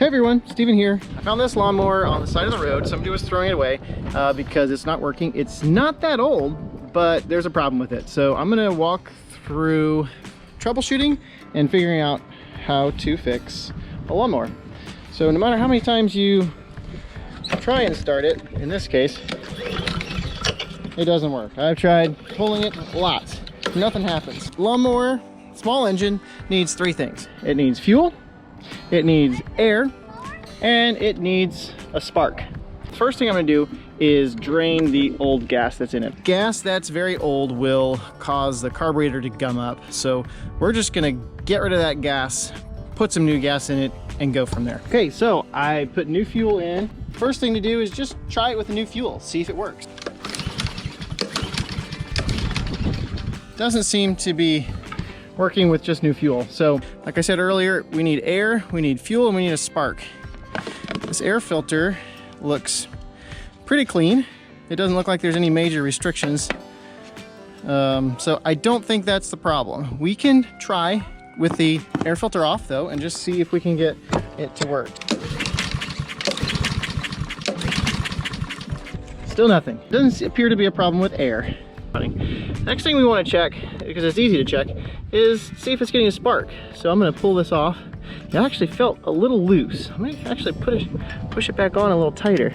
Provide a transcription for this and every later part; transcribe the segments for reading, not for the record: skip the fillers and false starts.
Hey everyone, Steven here. I found this lawnmower on the side of the road. Somebody was throwing it away because it's not working. It's not that old, but there's a problem with it. So I'm gonna walk through troubleshooting and figuring out how to fix a lawnmower. So no matter how many times you try and start it, in this case, it doesn't work. I've tried pulling it lots, nothing happens. Lawnmower, small engine, needs three things. It needs fuel, it needs air, and it needs a spark. First thing I'm gonna do is drain the old gas that's in it. Gas that's very old will cause the carburetor to gum up. So we're just gonna get rid of that gas, put some new gas in it, and go from there. Okay, so I put new fuel in. First thing to do is just try it with the new fuel, see if it works. Doesn't seem to be working with just new fuel. So like I said earlier, we need air, we need fuel, and we need a spark. This air filter looks pretty clean. It doesn't look like there's any major restrictions. So I don't think that's the problem. We can try with the air filter off though and just see if we can get it to work. Still nothing. Doesn't appear to be a problem with air. Next thing we want to check, because it's easy to check, is see if it's getting a spark. So I'm going to pull this off. It actually felt a little loose. I'm going to actually push it back on a little tighter.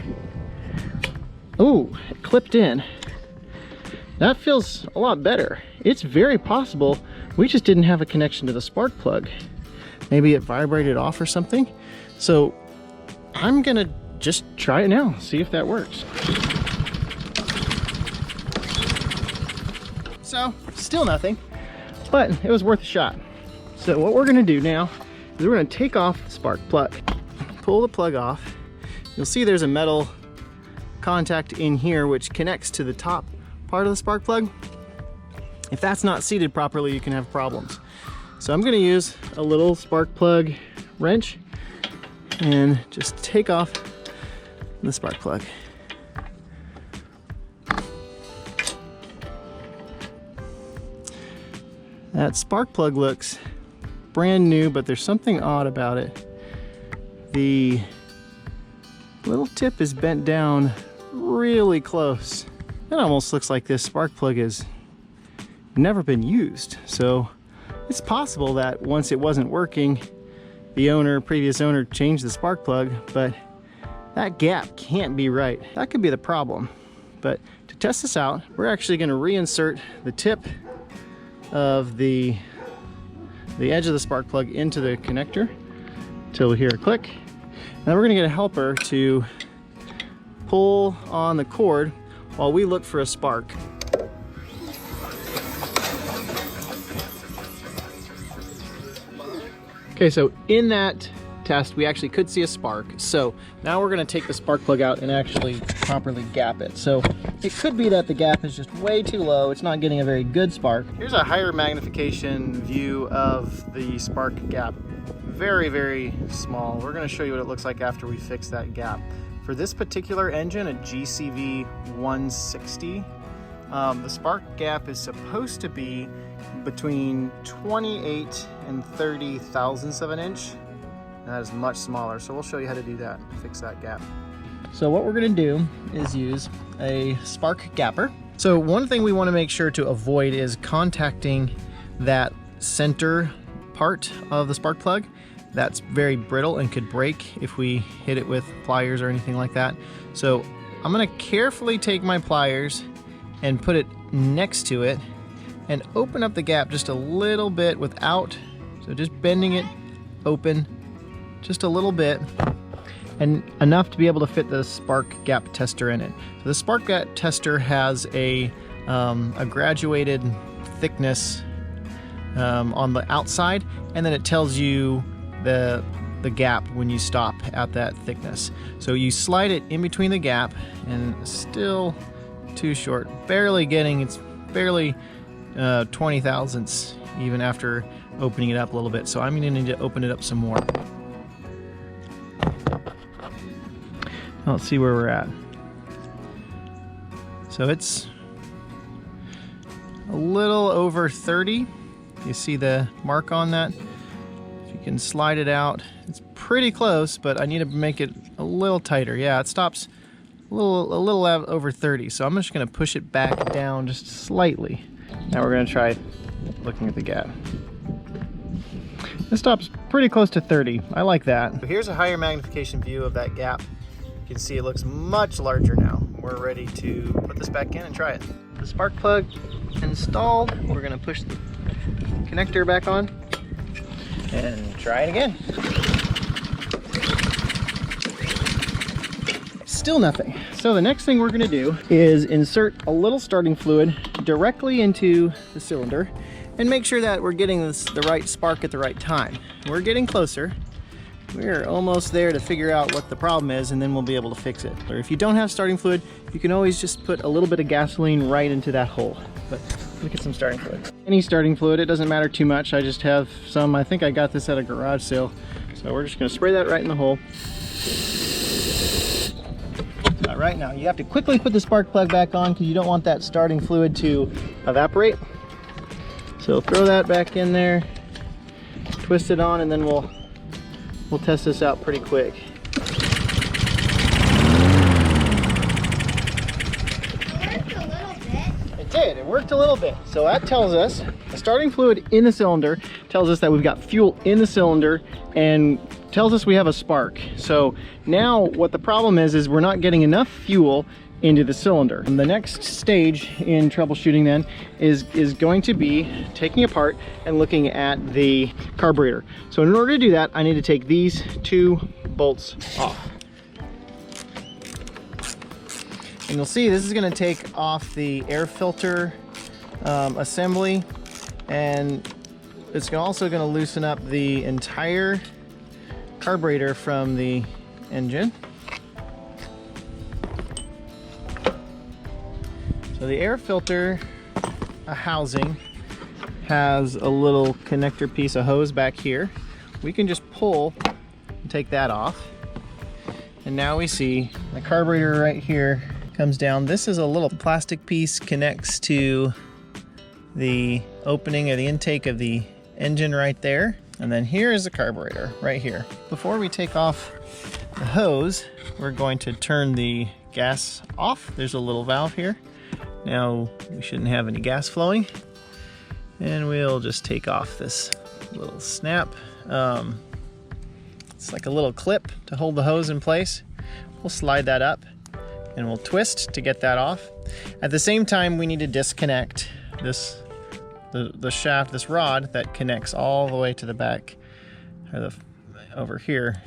Oh, it clipped in. That feels a lot better. It's very possible we just didn't have a connection to the spark plug. Maybe it vibrated off or something. So I'm going to just try it now, see if that works. So, still nothing, but it was worth a shot. So what we're gonna do now is we're gonna take off the spark plug, pull the plug off. You'll see there's a metal contact in here which connects to the top part of the spark plug. If that's not seated properly, you can have problems. So I'm gonna use a little spark plug wrench and just take off the spark plug. That spark plug looks brand new, but there's something odd about it. The little tip is bent down really close. It almost looks like this spark plug has never been used. So it's possible that once it wasn't working, the previous owner changed the spark plug, but that gap can't be right. That could be the problem. But to test this out, we're actually going to reinsert the tip of the edge of the spark plug into the connector till we hear a click. And then we're going to get a helper to pull on the cord while we look for a spark. Okay, so in that test we actually could see a spark. So now we're going to take the spark plug out and actually properly gap it. So it could be that the gap is just way too low. It's not getting a very good spark. Here's a higher magnification view of the spark gap. Very, very small. We're going to show you what it looks like after we fix that gap. For this particular engine, a GCV 160, the spark gap is supposed to be between 28 and 30 thousandths of an inch. That is much smaller, so we'll show you how to do that, fix that gap. So what we're going to do is use a spark gapper. So one thing we want to make sure to avoid is contacting that center part of the spark plug. That's very brittle and could break if we hit it with pliers or anything like that. So I'm going to carefully take my pliers and put it next to it and open up the gap just a little bit without, so just bending it open just a little bit, and enough to be able to fit the spark gap tester in it. So the spark gap tester has a graduated thickness on the outside, and then it tells you the gap when you stop at that thickness. So you slide it in between the gap, and still too short, it's barely 20 thousandths even after opening it up a little bit. So I'm going to need to open it up some more. Let's see where we're at. So it's a little over 30. You see the mark on that? If you can slide it out, it's pretty close, but I need to make it a little tighter. Yeah, it stops a little over 30, so I'm just gonna push it back down just slightly. Now we're gonna try looking at the gap. It stops pretty close to 30. I like that. Here's a higher magnification view of that gap. You can see it looks much larger now. We're ready to put this back in and try it. The spark plug installed. We're gonna push the connector back on and try it again. Still nothing. So the next thing we're gonna do is insert a little starting fluid directly into the cylinder and make sure that we're getting the right spark at the right time. We're getting closer. We're almost there to figure out what the problem is, and then we'll be able to fix it. Or if you don't have starting fluid, you can always just put a little bit of gasoline right into that hole. But look at some starting fluid. Any starting fluid, it doesn't matter too much. I just have some. I think I got this at a garage sale. So we're just gonna spray that right in the hole. Right now, you have to quickly put the spark plug back on because you don't want that starting fluid to evaporate. So throw that back in there, twist it on, and then we'll test this out pretty quick. It worked a little bit. So that tells us the starting fluid in the cylinder tells us that we've got fuel in the cylinder and tells us we have a spark. So now what the problem is we're not getting enough fuel into the cylinder. And the next stage in troubleshooting then is going to be taking apart and looking at the carburetor. So in order to do that, I need to take these two bolts off. And you'll see this is going to take off the air filter assembly, and it's also going to loosen up the entire carburetor from the engine. So the air filter housing has a little connector piece of hose back here. We can just pull and take that off. And now we see the carburetor right here comes down. This is a little plastic piece, connects to the opening or the intake of the engine right there. And then here is the carburetor right here. Before we take off the hose, we're going to turn the gas off. There's a little valve here. Now we shouldn't have any gas flowing. And we'll just take off this little snap. It's like a little clip to hold the hose in place. We'll slide that up and we'll twist to get that off. At the same time, we need to disconnect the shaft, this rod that connects all the way to the back, or over here.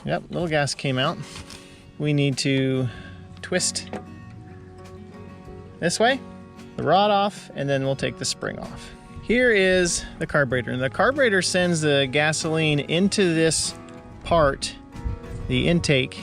Yep, little gas came out. We need to twist this way, the rod off, and then we'll take the spring off. Here is the carburetor, and the carburetor sends the gasoline into this part, the intake,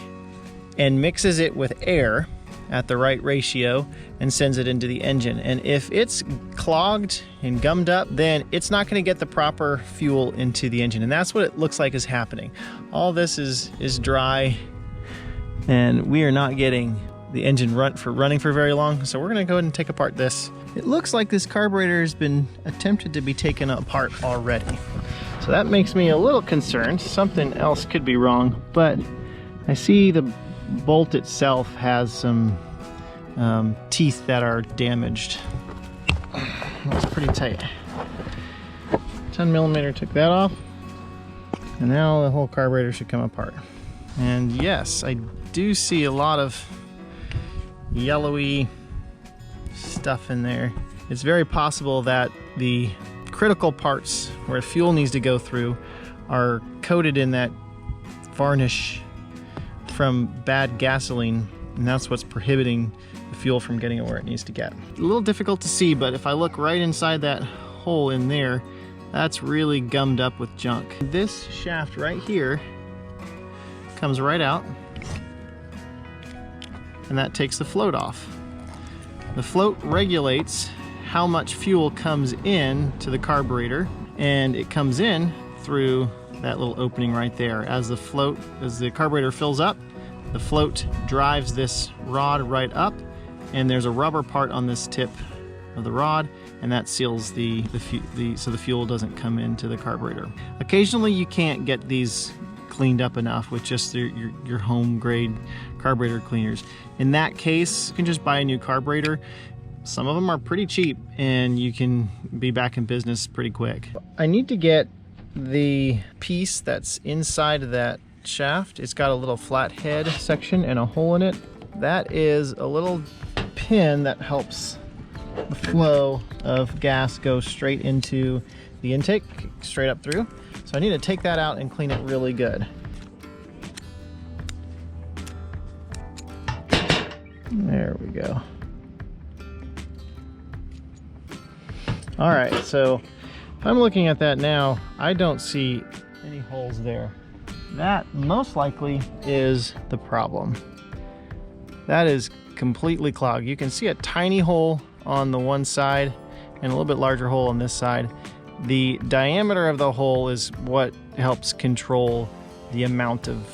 and mixes it with air at the right ratio and sends it into the engine. And if it's clogged and gummed up, then it's not going to get the proper fuel into the engine. And that's what it looks like is happening. All this is dry, and we are not getting the engine running for very long. So we're going to go ahead and take apart this. It looks like this carburetor has been attempted to be taken apart already. So that makes me a little concerned. Something else could be wrong, but I see the bolt itself has some teeth that are damaged. That's pretty tight. 10mm took that off, and now the whole carburetor should come apart. And yes, I do see a lot of yellowy stuff in there. It's very possible that the critical parts where fuel needs to go through are coated in that varnish from bad gasoline, and that's what's prohibiting the fuel from getting it where it needs to get. A little difficult to see, but if I look right inside that hole in there, that's really gummed up with junk. This shaft right here comes right out, and that takes the float off. The float regulates how much fuel comes in to the carburetor, and it comes in through that little opening right there. As the carburetor fills up, the float drives this rod right up, and there's a rubber part on this tip of the rod, and that seals so the fuel doesn't come into the carburetor. Occasionally you can't get these cleaned up enough with just your home grade carburetor cleaners. In that case, you can just buy a new carburetor. Some of them are pretty cheap and you can be back in business pretty quick. I need to get the piece that's inside of that shaft. It's got a little flat head section and a hole in it. That is a little pin that helps the flow of gas go straight into the intake, straight up through. So I need to take that out and clean it really good. There we go. All right, so if I'm looking at that now, I don't see any holes there. That most likely is the problem. That is completely clogged. You can see a tiny hole on the one side and a little bit larger hole on this side. The diameter of the hole is what helps control the amount of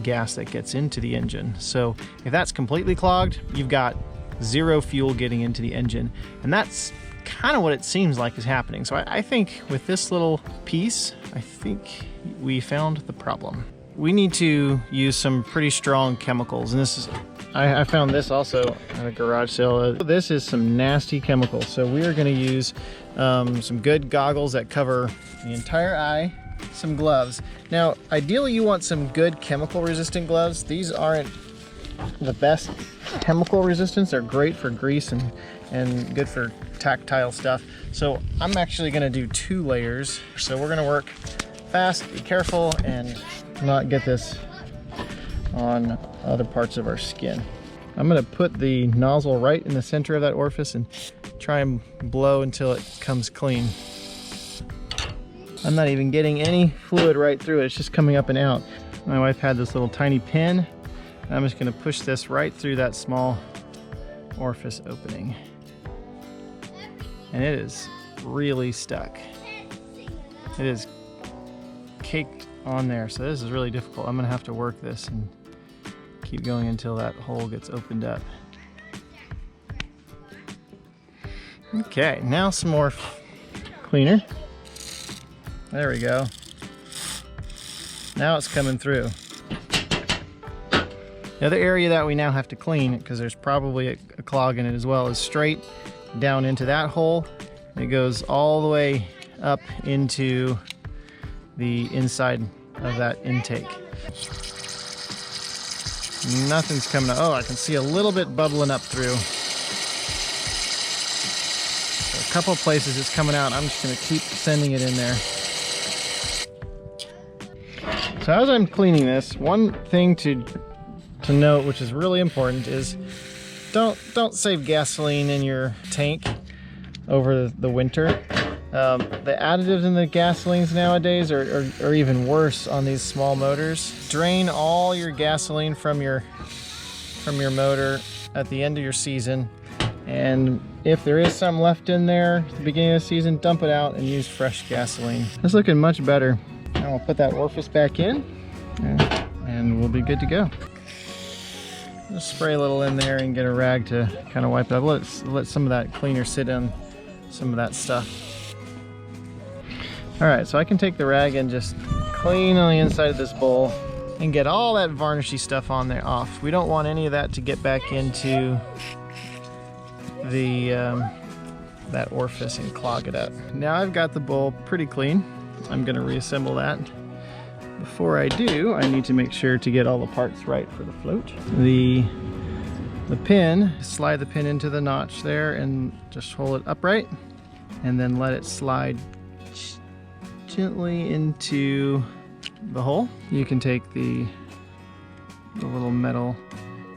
gas that gets into the engine. So if that's completely clogged, you've got zero fuel getting into the engine. And that's kind of what it seems like is happening. So I think with this little piece, I think we found the problem. We need to use some pretty strong chemicals. And this is, I found this also at a garage sale. This is some nasty chemicals. So we are going to use some good goggles that cover the entire eye, some gloves. Now, ideally you want some good chemical resistant gloves. These aren't the best chemical resistance. They're great for grease and good for tactile stuff. So I'm actually going to do 2 layers. So we're going to work fast, be careful, and not get this on other parts of our skin. I'm going to put the nozzle right in the center of that orifice and try and blow until it comes clean. I'm not even getting any fluid right through it. It's just coming up and out. My wife had this little tiny pin. I'm just going to push this right through that small orifice opening. And it is really stuck. It is caked on there, so this is really difficult. I'm going to have to work this and keep going until that hole gets opened up. Okay, now some more cleaner. There we go. Now it's coming through. The other area that we now have to clean, because there's probably a clog in it as well, is straight down into that hole. It goes all the way up into the inside of that intake. Nothing's coming out. Oh, I can see a little bit bubbling up through. So a couple of places it's coming out. I'm just going to keep sending it in there. So as I'm cleaning this, one thing to note, which is really important, is don't save gasoline in your tank over the winter. The additives in the gasolines nowadays are even worse on these small motors. Drain all your gasoline from your motor at the end of your season, and if there is some left in there at the beginning of the season, dump it out and use fresh gasoline. It's looking much better. Now we'll put that orifice back in and we'll be good to go. Just spray a little in there and get a rag to kind of wipe it up. Let some of that cleaner sit on some of that stuff. All right, so I can take the rag and just clean on the inside of this bowl and get all that varnishy stuff on there off. We don't want any of that to get back into the that orifice and clog it up. Now I've got the bowl pretty clean. I'm gonna reassemble that. Before I do, I need to make sure to get all the parts right for the float. The pin, slide the pin into the notch there and just hold it upright, and then let it slide gently into the hole. You can take the little metal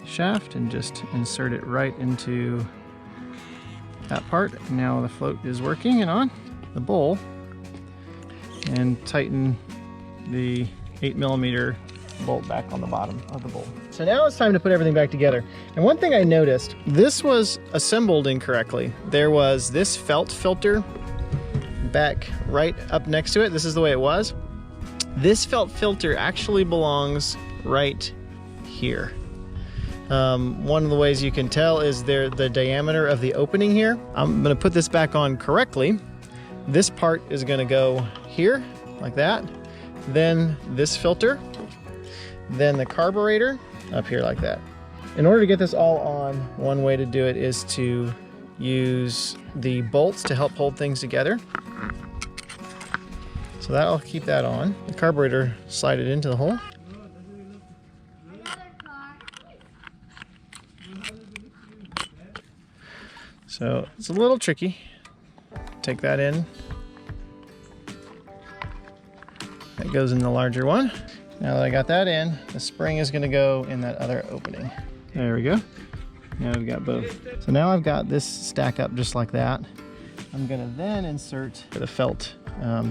shaft and just insert it right into that part. Now the float is working and on. The bowl, and tighten the 8mm bolt back on the bottom of the bowl. So now it's time to put everything back together. And one thing I noticed, this was assembled incorrectly. There was this felt filter back right up next to it. This is the way it was. This felt filter actually belongs right here. One of the ways you can tell is the diameter of the opening here. I'm gonna put this back on correctly. This part is gonna go here, like that. Then this filter then the carburetor up here like that. In order to get this all on, one way to do it is to use the bolts to help hold things together. So that'll keep that on. The carburetor, slide it into the hole. So it's a little tricky. Take that in. That goes in the larger one. Now that I got that in, the spring is going to go in that other opening. There we go. Now we've got both. So now I've got this stack up just like that. I'm going to then insert the felt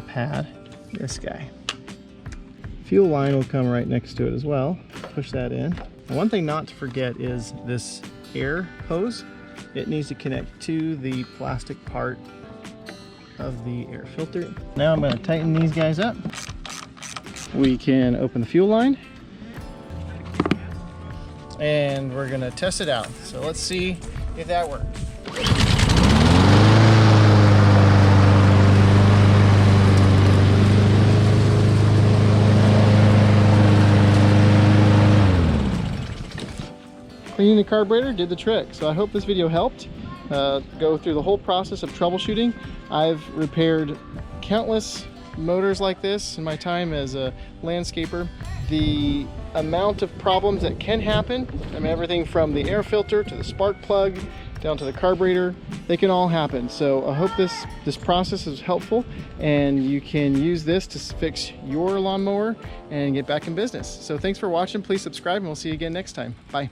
pad, this guy. Fuel line will come right next to it as well. Push that in. And one thing not to forget is this air hose. It needs to connect to the plastic part of the air filter. Now I'm going to tighten these guys up. We can open the fuel line and we're going to test it out. So let's see if that works. Cleaning the carburetor did the trick, so I hope this video helped. Go through the whole process of troubleshooting. I've repaired countless motors like this in my time as a landscaper. The amount of problems that can happen, I mean everything from the air filter to the spark plug down to the carburetor, they can all happen. So I hope this process is helpful and you can use this to fix your lawnmower and get back in business. So thanks for watching, please subscribe and we'll see you again next time. Bye.